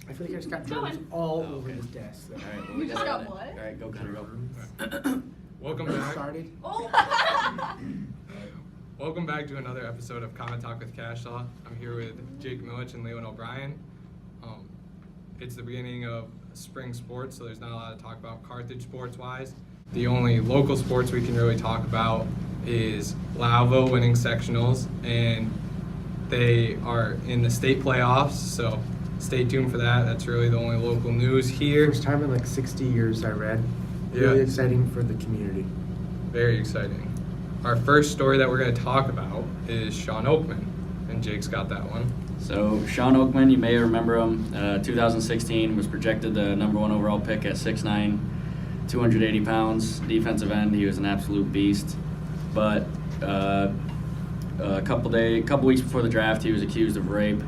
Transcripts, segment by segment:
I feel like I just got germs all over this desk. All right, well, You just got what? All right, go, go. Welcome back. Started. Oh! Welcome back to another episode of CometTalk with Cashlaw. I'm here with Jake Milich and Leon O'Brien. It's the beginning of spring sports, so there's not a lot to talk about Carthage sports-wise. The only local sports we can really talk about is Lavo winning sectionals, and they are in the state playoffs, so stay tuned for that. That's really the only local news here. First time in like 60 years I read. Yeah. Really exciting for the community. Very exciting. Our first story that we're going to talk about is Sean Oakman, and Jake's got that one. So Sean Oakman, you may remember him, 2016, was projected the number 1 overall pick at 6'9", 280 pounds, defensive end. He was an absolute beast. But a couple weeks before the draft, he was accused of rape.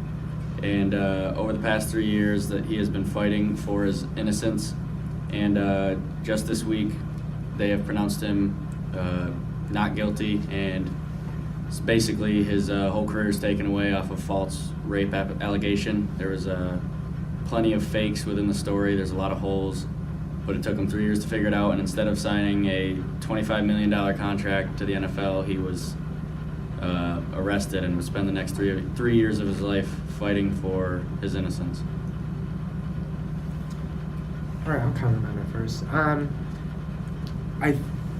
And over the past 3 years, that he has been fighting for his innocence. And just this week, they have pronounced him not guilty, and basically his whole career is taken away off of false rape allegation. There was plenty of fakes within the story. There's a lot of holes, but it took him 3 years to figure it out. And instead of signing a $25 million contract to the NFL, he was arrested and would spend the next three years of his life fighting for his innocence. All right, I'll comment on it first.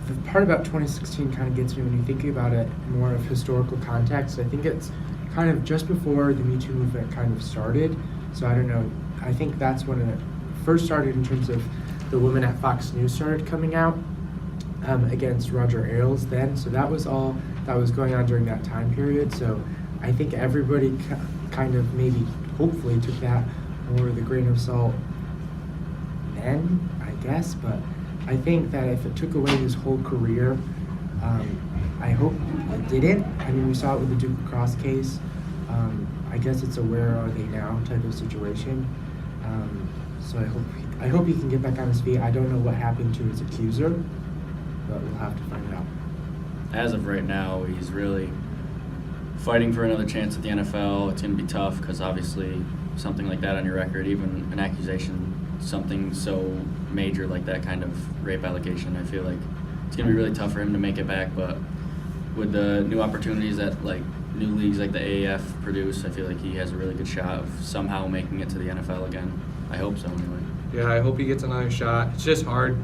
The part about 2016 kind of gets me when you think about it more of historical context. I think it's kind of just before the Me Too movement kind of started. So I don't know. I think that's when it first started in terms of the woman at Fox News started coming out against Roger Ailes then. So that was all that was going on during that time period. So I think everybody kind of maybe hopefully took that more with a grain of salt then, I guess. But I think that if it took away his whole career, I hope it didn't. I mean, we saw it with the Duke Lacrosse case. I guess it's a where are they now type of situation. So I hope he can get back on his feet. I don't know what happened to his accuser, but we'll have to find out. As of right now, he's really fighting for another chance at the NFL. It's going to be tough because obviously something like that on your record, even an accusation, something so major like that kind of rape allegation, I feel like it's going to be really tough for him to make it back. But with the new opportunities that like new leagues like the AAF produce, I feel like he has a really good shot of somehow making it to the NFL again. I hope so anyway. Yeah, I hope he gets another shot. It's just hard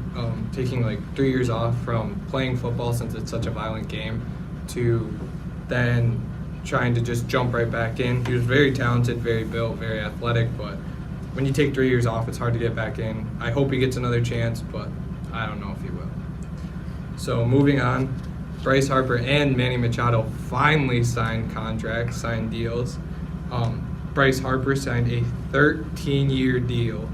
taking like 3 years off from playing football since it's such a violent game to then trying to just jump right back in. He was very talented, very built, very athletic, but when you take 3 years off, it's hard to get back in. I hope he gets another chance, but I don't know if he will. So moving on, Bryce Harper and Manny Machado finally signed contracts, signed deals. Bryce Harper signed a 13-year deal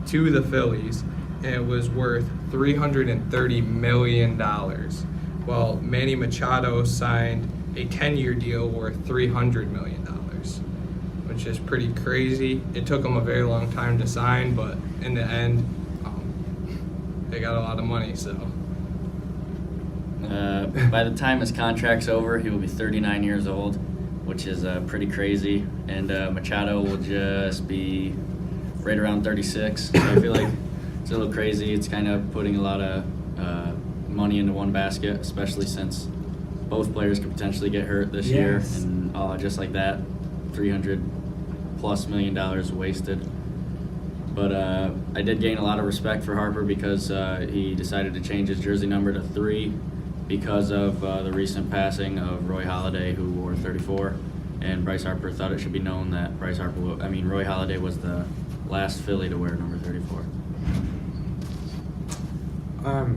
to the Phillies, and it was worth $330 million, while Manny Machado signed a 10-year deal worth $300 million, which is pretty crazy. It took him a very long time to sign, but in the end, they got a lot of money, so. By the time his contract's over, he will be 39 years old, which is pretty crazy. And Machado will just be right around 36. So I feel like it's a little crazy. It's kind of putting a lot of money into one basket, especially since both players could potentially get hurt this year. And just like that, $300+ million wasted. But I did gain a lot of respect for Harper because he decided to change his jersey number to 3 because of the recent passing of Roy Halladay, who wore 34. And Bryce Harper thought it should be known that Roy Halladay was the last Philly to wear number 34.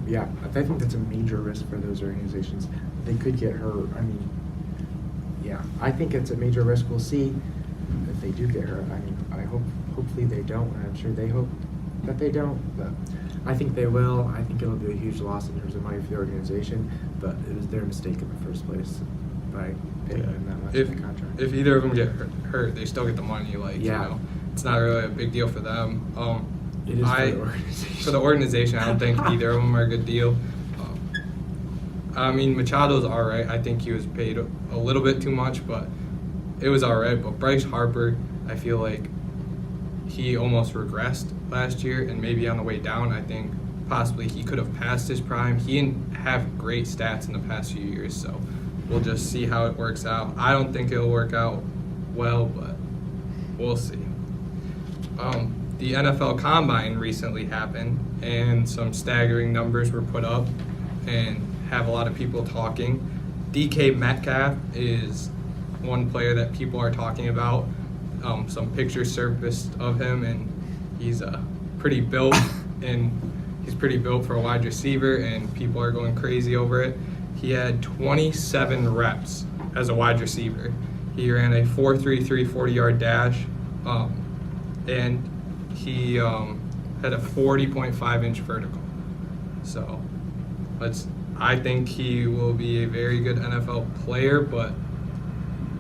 Yeah, I think that's a major risk for those organizations. They could get hurt. I mean, yeah, I think it's a major risk. We'll see if they do get hurt. I mean, hopefully they don't, and I'm sure they hope that they don't, but I think they will. I think it'll be a huge loss in terms of money for the organization, but it was their mistake in the first place by paying them that much in the contract. If either of them get hurt, they still get the money. You know, it's not really a big deal for them. It is for the organization. For the organization, I don't think either of them are a good deal. I mean, Machado's all right. I think he was paid a little bit too much, but it was all right. But Bryce Harper, I feel like he almost regressed last year, and maybe on the way down, I think possibly he could have passed his prime. He didn't have great stats in the past few years, so we'll just see how it works out. I don't think it'll work out well, but we'll see. The NFL Combine recently happened, and some staggering numbers were put up and have a lot of people talking. DK Metcalf is one player that people are talking about. Some pictures surfaced of him, and he's pretty built, and he's pretty built for a wide receiver, and people are going crazy over it. He had 27 reps as a wide receiver. He ran a 4.33 40-yard dash, and he had a 40.5-inch vertical. So I think he will be a very good NFL player, but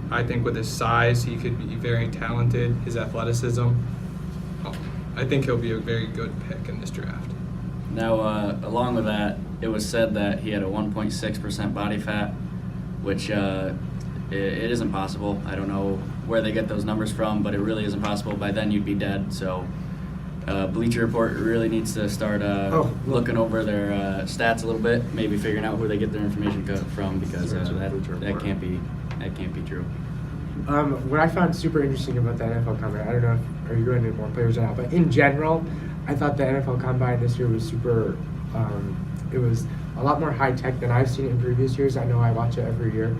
I think with his size, he could be very talented, his athleticism. I think he'll be a very good pick in this draft. Now, along with that, it was said that he had a 1.6% body fat, which it isn't possible. I don't know where they get those numbers from, but it really isn't possible. By then, you'd be dead. So Bleacher Report really needs to start looking over their stats a little bit, maybe figuring out who they get their information from, because that can't be true. What I found super interesting about the NFL Combine, I don't know if are you going into more players now, but in general, I thought the NFL Combine this year was super. It was a lot more high tech than I've seen it in previous years. I know I watch it every year.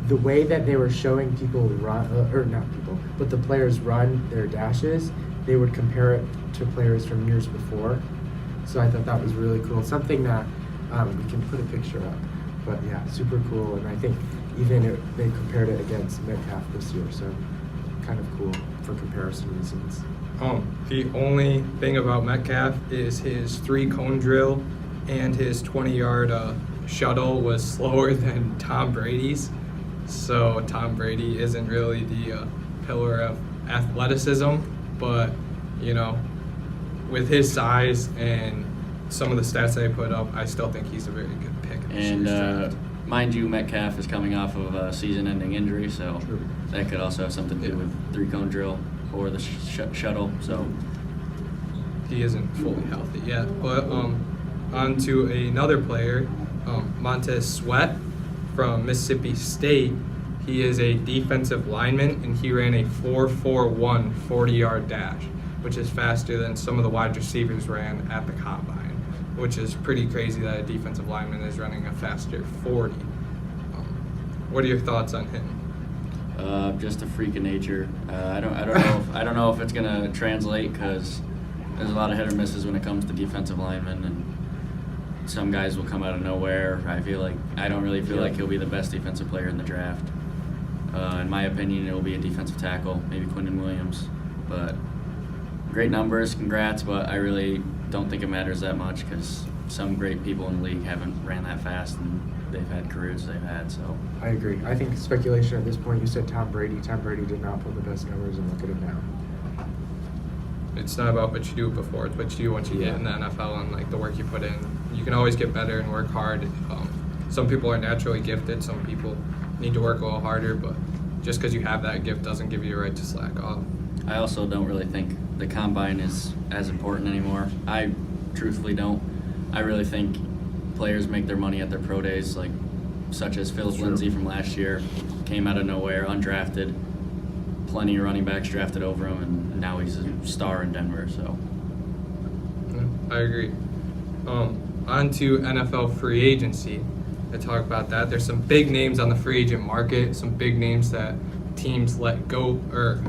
The way that they were showing people run, or not people, but the players run their dashes, they would compare it to players from years before. So I thought that was really cool. Something that we can put a picture up. But yeah, super cool. And I think even they compared it against Metcalf this year. So kind of cool for comparison reasons. The only thing about Metcalf is his 3-cone drill and his 20-yard shuttle was slower than Tom Brady's. So Tom Brady isn't really the pillar of athleticism, but with his size and some of the stats they put up, I still think he's a very good pick. And mind you, Metcalf is coming off of a season-ending injury, so that could also have something to do with 3-cone drill or the shuttle. So he isn't fully healthy yet. But on to another player, Montez Sweat from Mississippi State. He is a defensive lineman, and he ran a 4.41 40-yard dash, which is faster than some of the wide receivers ran at the Combine, which is pretty crazy that a defensive lineman is running a faster 40. What are your thoughts on him? Just a freak of nature. I don't know if it's gonna translate, because there's a lot of hit or misses when it comes to defensive linemen, and some guys will come out of nowhere. I don't really feel like he'll be the best defensive player in the draft. In my opinion, it will be a defensive tackle, maybe Quinnen Williams. But great numbers, congrats, but I really don't think it matters that much, because some great people in the league haven't ran that fast, and they've had careers they've had. So I agree. I think speculation at this point, you said Tom Brady. Tom Brady did not put the best numbers, and look at him now. It's not about what you do before, it's what you do once you get in the NFL and like the work you put in. You can always get better and work hard. Some people are naturally gifted, some people need to work a little harder, but just because you have that gift doesn't give you a right to slack off. I also don't really think the Combine is as important anymore. I truthfully don't. I really think players make their money at their pro days, such as Philip Lindsay from last year, came out of nowhere, undrafted, plenty of running backs drafted over him, and now he's a star in Denver. So I agree. On to NFL free agency. To talk about that, there's some big names on the free agent market, some big names that teams let go, or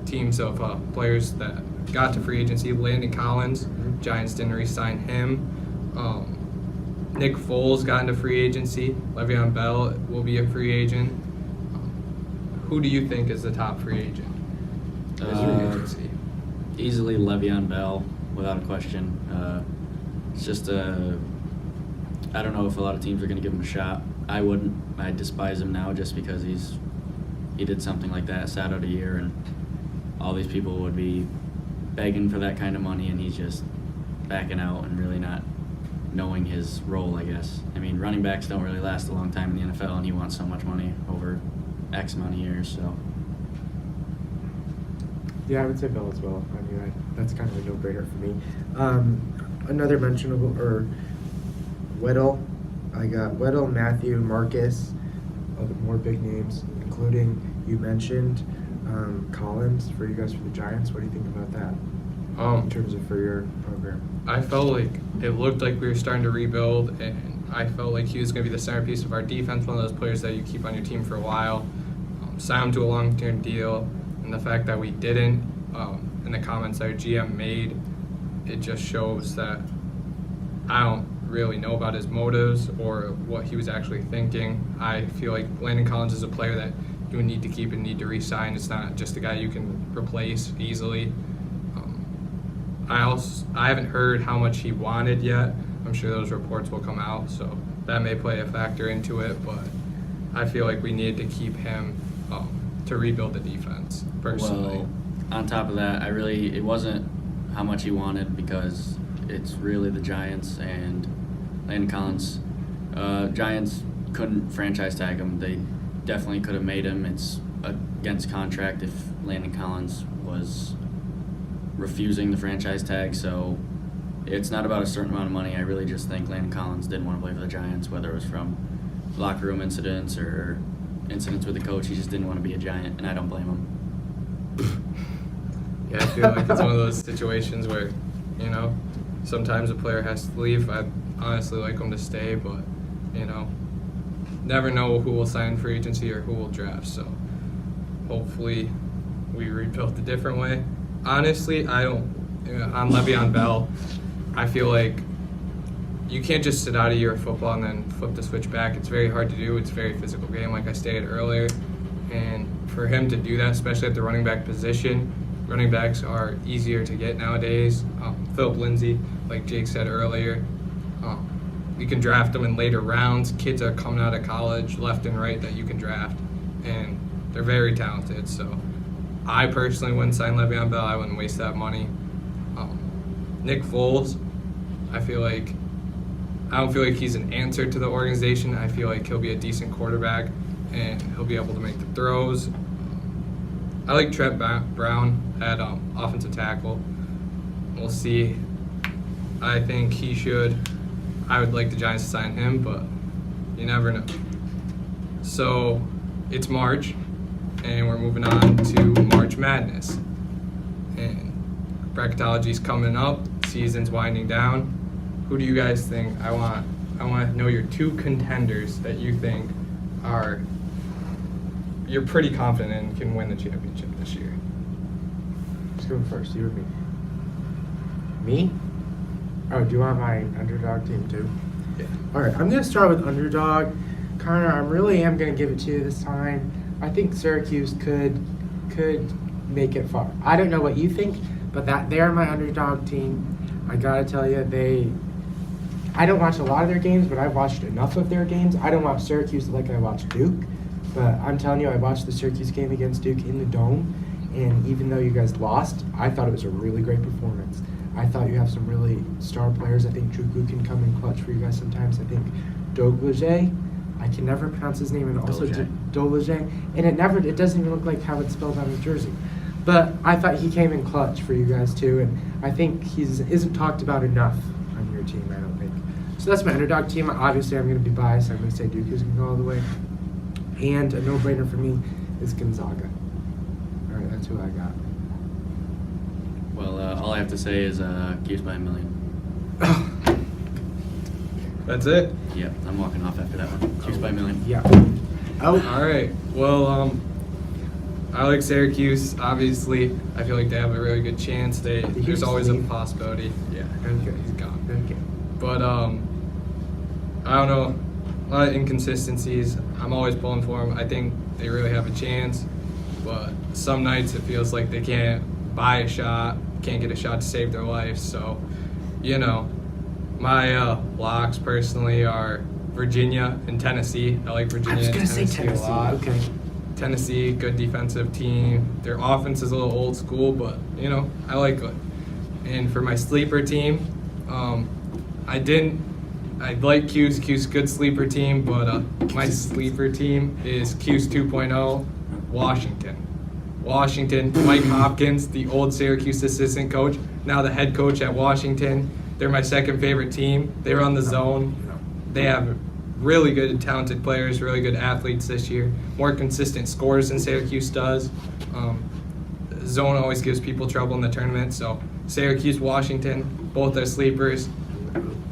teams of players that got to free agency. Landon Collins, Giants didn't re-sign him. Nick Foles got into free agency. Le'Veon Bell will be a free agent. Who do you think is the top free agent? Easily Le'Veon Bell, without a question. It's just I don't know if a lot of teams are going to give him a shot. I wouldn't. I despise him now just because he did something like that, sat out a year, and all these people would be begging for that kind of money, and he's just backing out and really not knowing his role, I guess. I mean, running backs don't really last a long time in the NFL, and he wants so much money over X amount of years. So Yeah, I would say Bell as well. I mean, that's kind of a no-brainer for me. Another mentionable, or Weddle. I got Weddle, Matthew, Marcus, other more big names, including you mentioned Collins for you guys for the Giants. What do you think about that in terms of for your program? I felt like it looked like we were starting to rebuild, and I felt like he was going to be the centerpiece of our defense, one of those players that you keep on your team for a while. Sign him to a long-term deal, and the fact that we didn't, in the comments that our GM made, it just shows that I don't really know about his motives or what he was actually thinking. I feel like Landon Collins is a player that you would need to keep and need to re-sign. It's not just a guy you can replace easily. I haven't heard how much he wanted yet. I'm sure those reports will come out, so that may play a factor into it, but I feel like we needed to keep him to rebuild the defense, personally. Well, on top of that, it wasn't how much he wanted, because it's really the Giants and Landon Collins. Giants couldn't franchise tag him. They definitely could have made him. It's against contract if Landon Collins was refusing the franchise tag, so it's not about a certain amount of money. I really just think Landon Collins didn't want to play for the Giants, whether it was from locker room incidents or incidents with the coach. He just didn't want to be a Giant, and I don't blame him. Yeah, I feel like it's one of those situations where, sometimes a player has to leave. I'd honestly like him to stay, but, never know who will sign free agency or who will draft, so hopefully we rebuild a different way. Honestly, on Le'Veon Bell, I feel like you can't just sit out a year of football and then flip the switch back. It's very hard to do. It's a very physical game, like I stated earlier. And for him to do that, especially at the running back position, running backs are easier to get nowadays. Philip Lindsay, like Jake said earlier, you can draft them in later rounds. Kids are coming out of college left and right that you can draft, and they're very talented. So I personally wouldn't sign Le'Veon Bell. I wouldn't waste that money. Nick Foles, I don't feel like he's an answer to the organization. I feel like he'll be a decent quarterback, and he'll be able to make the throws. I like Trent Brown at offensive tackle. We'll see. I think he should. I would like the Giants to sign him, but you never know. So it's March, and we're moving on to March Madness. And bracketology's coming up. Season's winding down. Who do you guys think? I want to know your two contenders that you think you're pretty confident in can win the championship this year. Who's going first, you or me? Me? Oh, do you want my underdog team too? Yeah. All right, I'm going to start with underdog. Connor, I really am going to give it to you this time. I think Syracuse could make it far. I don't know what you think, but they're my underdog team. I got to tell you, I don't watch a lot of their games, but I've watched enough of their games. I don't watch Syracuse like I watch Duke, but I'm telling you, I watched the Syracuse game against Duke in the Dome, and even though you guys lost, I thought it was a really great performance. I thought you have some really star players. I think Juku can come in clutch for you guys sometimes. I think Doglege, I can never pronounce his name, and also Doglege, and it doesn't even look like how it's spelled on his jersey. But I thought he came in clutch for you guys too, and I think he isn't talked about enough on your team, I don't think. So that's my underdog team. Obviously, I'm going to be biased. I'm going to say Duke is going to go all the way. And a no-brainer for me is Gonzaga. All right, that's who I got. Well, all I have to say is Cuse by a million. That's it? Yeah, I'm walking off after that one. Cuse by a million. Yeah. Oh. All right. Well, I like Syracuse. Obviously, I feel like they have a really good chance. There's always a possibility. Yeah. Okay. He's gone. Okay. But I don't know. A lot of inconsistencies. I'm always pulling for them. I think they really have a chance. But some nights it feels like they can't buy a shot, can't get a shot to save their life. So, my locks personally are Virginia and Tennessee. I like Virginia I was and going to say Tennessee a lot. Okay. Tennessee, good defensive team. Their offense is a little old school, but, I like it. And for my sleeper team, I'd like Q's good sleeper team, but my sleeper team is Q's 2.0, Washington. Washington, Mike Hopkins, the old Syracuse assistant coach, now the head coach at Washington. They're my second favorite team. They run the zone. They have really good, talented players, really good athletes this year. More consistent scores than Syracuse does. Zone always gives people trouble in the tournament. So Syracuse, Washington, both are sleepers.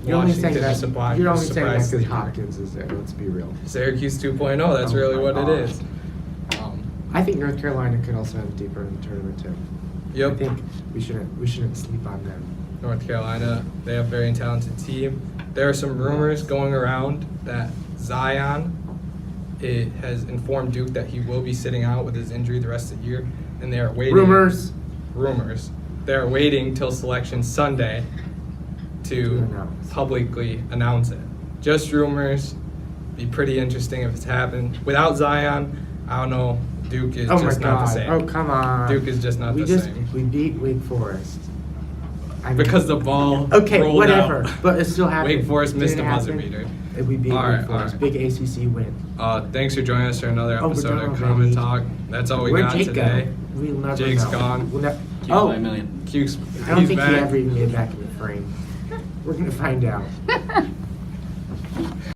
You're only saying Washington that. is surprise- You're only saying that surprise because sleeper. Hopkins is there. Let's be real. Syracuse 2.0, that's Oh really my what gosh. it is. I think North Carolina could also have deeper in the tournament too. Yep. I think we shouldn't sleep on them. North Carolina, they have a very talented team. There are some rumors going around that Zion has informed Duke that he will be sitting out with his injury the rest of the year, and they are waiting. Rumors. They are waiting till selection Sunday to announce. publicly announce it. Just rumors. Be pretty interesting if it's happened. Without Zion, I don't know. Duke is Oh my just not the God! same. Oh come on! Duke is just not we the same. We beat Wake Forest. I mean- Because the ball Okay, rolled whatever. out. But it still happened. Wake Forest missed Didn't a buzzer happen. beater. We beat All right, Wake Forest. all Big ACC win. Thanks for joining us for another Oh, we're episode done of already. CometTalk. That's all we Where'd got Jake today. go? We'll never Jake's know. gone. We'll ne- Cute oh, by a million. Cuke's, I don't he's think back. he ever even made it back in the frame. We're gonna find out.